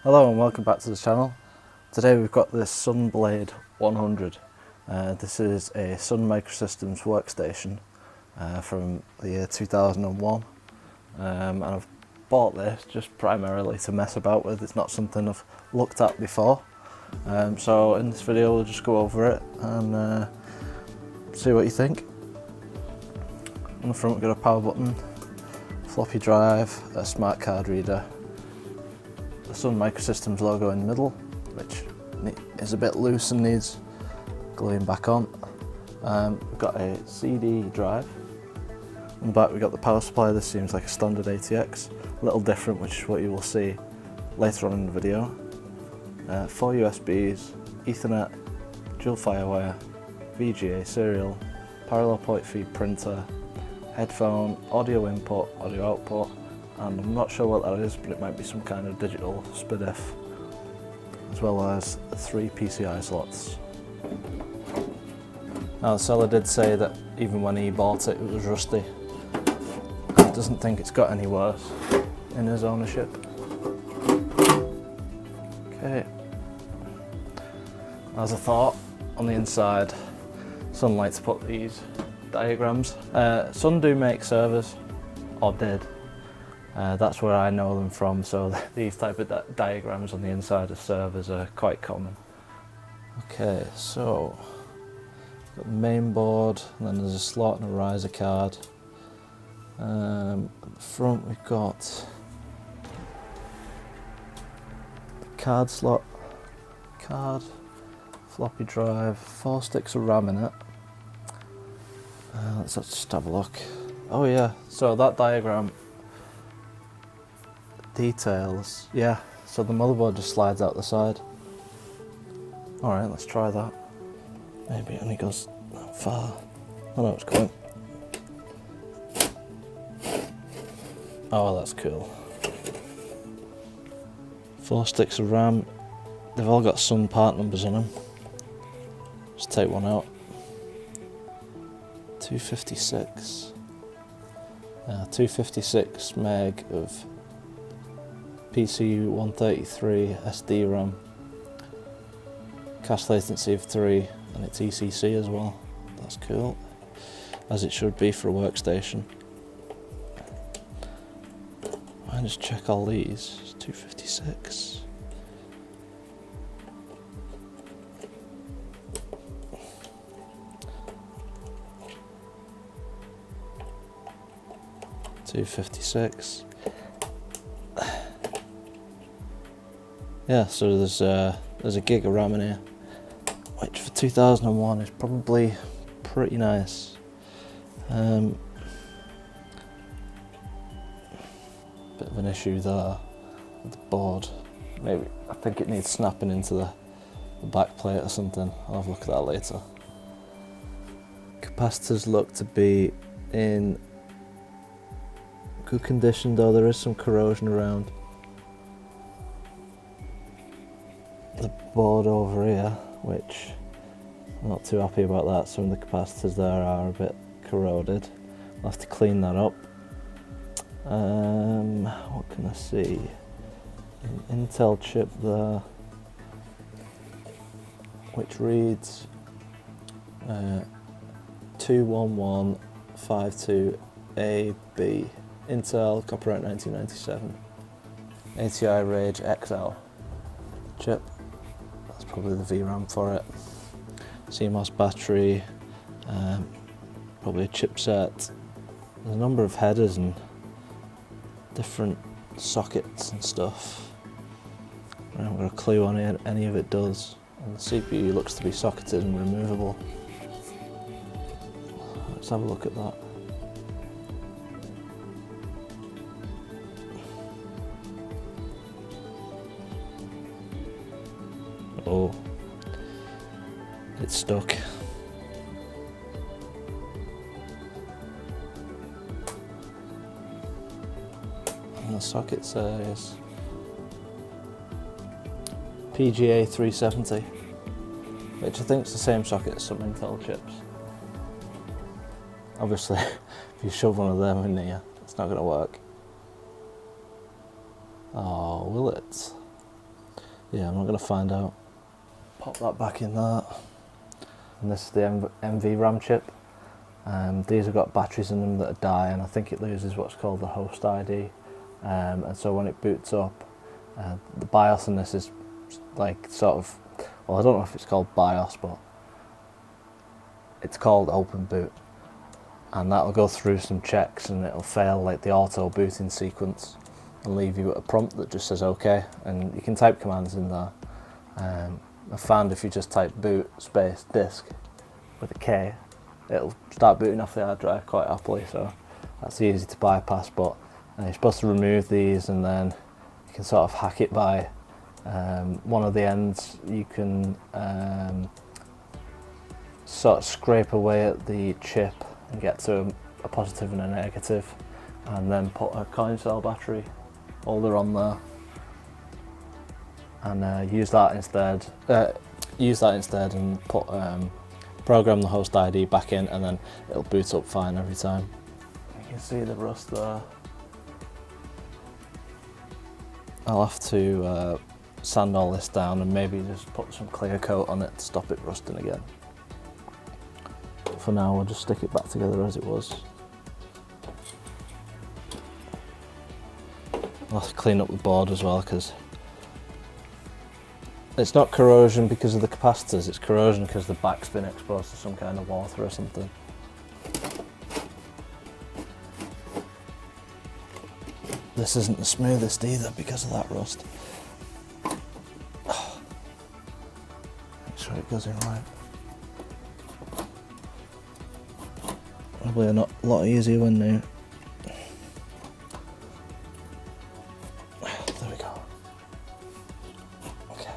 Hello and welcome back to the channel. Today we've got this Sun Blade 100. This is a Sun Microsystems workstation from the year 2001, and I've bought this just primarily to mess about with. It's not something I've looked at before, so in this video we'll just go over it and see what you think. On the front we've got a power button, floppy drive, a smart card reader, the Sun Microsystems logo in the middle, which is a bit loose and needs gluing back on. We've got a CD drive. On the back we've got the power supply. This seems like a standard ATX, a little different, which is what you will see later on in the video. 4 USBs, Ethernet, dual firewire, VGA serial, parallel point feed printer, headphone, audio input, audio output, and I'm not sure what that is, but it might be some kind of digital SPDIF, as well as 3 PCI slots. Now the seller did say that even when he bought it, it was rusty. He doesn't think it's got any worse in his ownership. Okay. As I thought, on the inside, Sun likes to put these diagrams. Sun do make servers, or did. That's where I know them from, so these type of diagrams on the inside of servers are quite common. Okay, so got the main board, and then there's a slot and a riser card. At the front we've got the card slot, card, floppy drive, 4 sticks of RAM in it. Let's just have a look. Oh yeah, so that diagram details, yeah, so the motherboard just slides out the side. Alright, let's try that. Maybe it only goes that far. Oh no, it's coming. Oh, well, that's cool. 4 sticks of RAM. They've all got Sun part numbers on them. Just take one out. 256. 256 meg of PC 133 SD RAM, cache latency of 3, and it's ECC as well. That's cool, as it should be for a workstation. I just check all these. It's 256. Yeah, so there's a gig of RAM in here, which for 2001 is probably pretty nice. Bit of an issue there with the board. Maybe I think it needs snapping into the back plate or something. I'll have a look at that later. Capacitors look to be in good condition, though there is some corrosion around the board over here, which I'm not too happy about that. Some of the capacitors there are a bit corroded. I'll have to clean that up. What can I see? An Intel chip there, which reads 21152AB. Intel, copyright 1997. ATI Rage XL chip. That's probably the VRAM for it. CMOS battery, probably a chipset. There's a number of headers and different sockets and stuff. I haven't got a clue on any of it does. And the CPU looks to be socketed and removable. Let's have a look at that. Oh, it's stuck. And the socket says PGA 370, which I think is the same socket as some Intel chips. Obviously, if you shove one of them in here, it's not going to work. Oh, will it? Yeah, I'm not going to find out. Pop that back in there. And this is the MV RAM chip. These have got batteries in them that die, and I think it loses what's called the host ID. And so when it boots up, the BIOS in this is like sort of, well, I don't know if it's called BIOS, but it's called Open Boot. And that'll go through some checks and it'll fail like the auto booting sequence and leave you with a prompt that just says OK, and you can type commands in there. I found if you just type boot space disk with a K, it'll start booting off the hard drive quite happily, so that's easy to bypass. But you're supposed to remove these, and then you can sort of hack it by one of the ends. You can sort of scrape away at the chip and get to a positive and a negative, and then put a coin cell battery holder on there, and use that instead. And put program the host ID back in, and then it'll boot up fine every time. You can see the rust there. I'll have to sand all this down and maybe just put some clear coat on it to stop it rusting again. For now, we'll just stick it back together as it was. I'll have to clean up the board as well, because it's not corrosion because of the capacitors, it's corrosion because the back's been exposed to some kind of water or something. This isn't the smoothest either because of that rust. Make sure it goes in right. Probably a lot easier when new. There we go. Okay.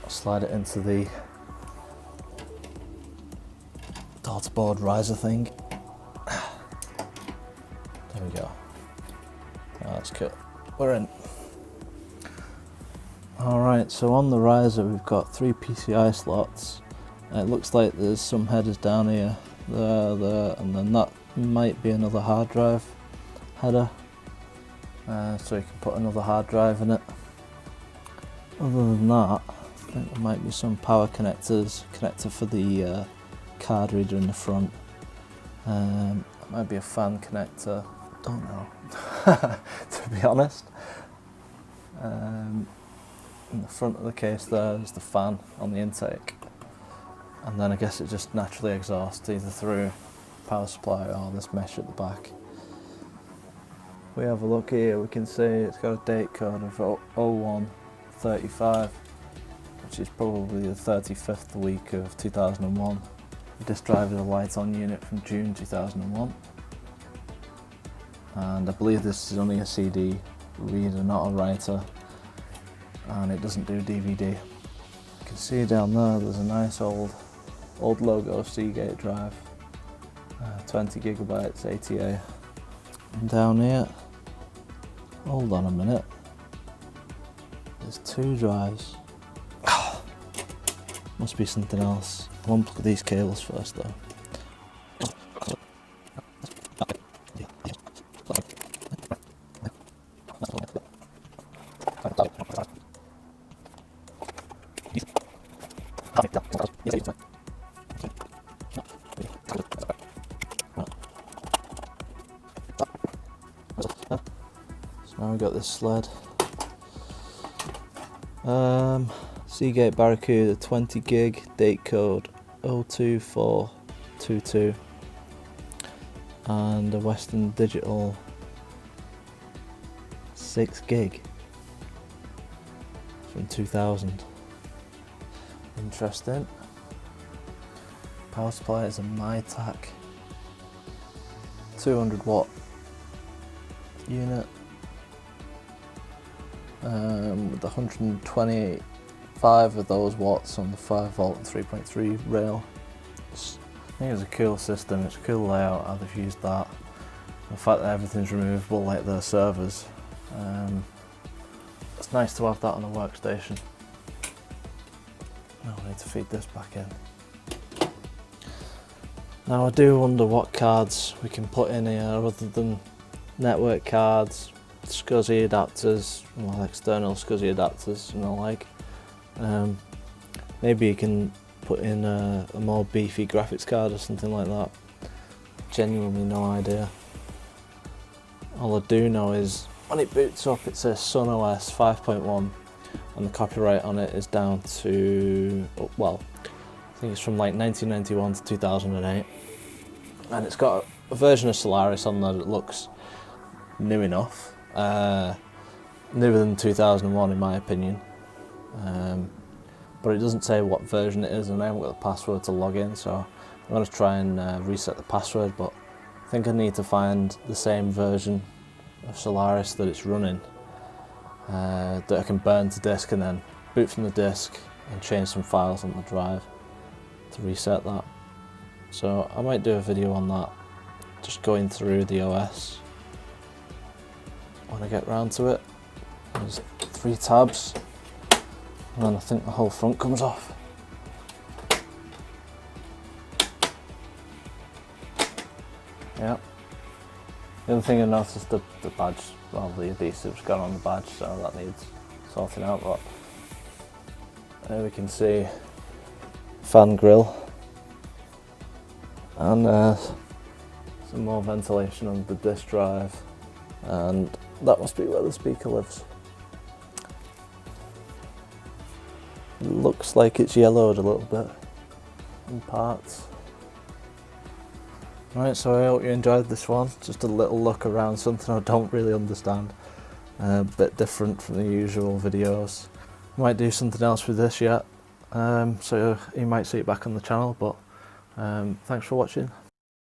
I'll slide it into the daughterboard riser thing. There we go. Oh, that's cool. We're in. Alright, so on the riser we've got 3 PCI slots. It looks like there's some headers down here. There, and then that might be another hard drive header, so you can put another hard drive in it. Other than that, I think there might be some power connectors, connector for the card reader in the front. Might be a fan connector, don't know, to be honest. In the front of the case there is the fan on the intake. And then I guess it just naturally exhausts either through power supply or this mesh at the back. If we have a look here, we can see it's got a date code of 0135, which is probably the 35th week of 2001. The disk drive is a light-on unit from June 2001. And I believe this is only a CD reader, not a writer, and it doesn't do DVD. You can see down there's a nice old logo Seagate drive, 20 gigabytes ATA. And down here, hold on a minute, there's 2 drives. Must be something else. I'll unplug these cables first though. Now we've got this sled. Seagate Barracuda 20 gig, date code 02422, and a Western Digital 6 gig from 2000. Interesting. Power supply is a MyTac 200 watt unit. With 125 of those watts on the 5 volt and 3.3 rail. I think it's a cool system, it's a cool layout how they've used that. The fact that everything's removable like the servers. It's nice to have that on a workstation. Now I need to feed this back in. Now I do wonder what cards we can put in here other than network cards, SCSI adapters, well, external SCSI adapters and the like. Maybe you can put in a more beefy graphics card or something like that. Genuinely no idea. All I do know is when it boots up it says Sun OS 5.1 and the copyright on it is down to, well, I think it's from like 1991 to 2008, and it's got a version of Solaris on there that looks new enough, newer than 2001 in my opinion, but it doesn't say what version it is and I haven't got the password to log in, so I'm going to try and reset the password, but I think I need to find the same version of Solaris that it's running, that I can burn to disk and then boot from the disk and change some files on the drive to reset that. So I might do a video on that, just going through the OS when I get round to it. There's 3 tabs and then I think the whole front comes off. Yeah. The other thing I noticed, the badge, well, the adhesive's gone on the badge, so that needs sorting out, but there we can see fan grill and some more ventilation on the disk drive, and that must be where the speaker lives. It looks like it's yellowed a little bit in parts. Right, so I hope you enjoyed this one. Just a little look around something I don't really understand. A bit different from the usual videos. Might do something else with this yet, so you might see it back on the channel, but thanks for watching.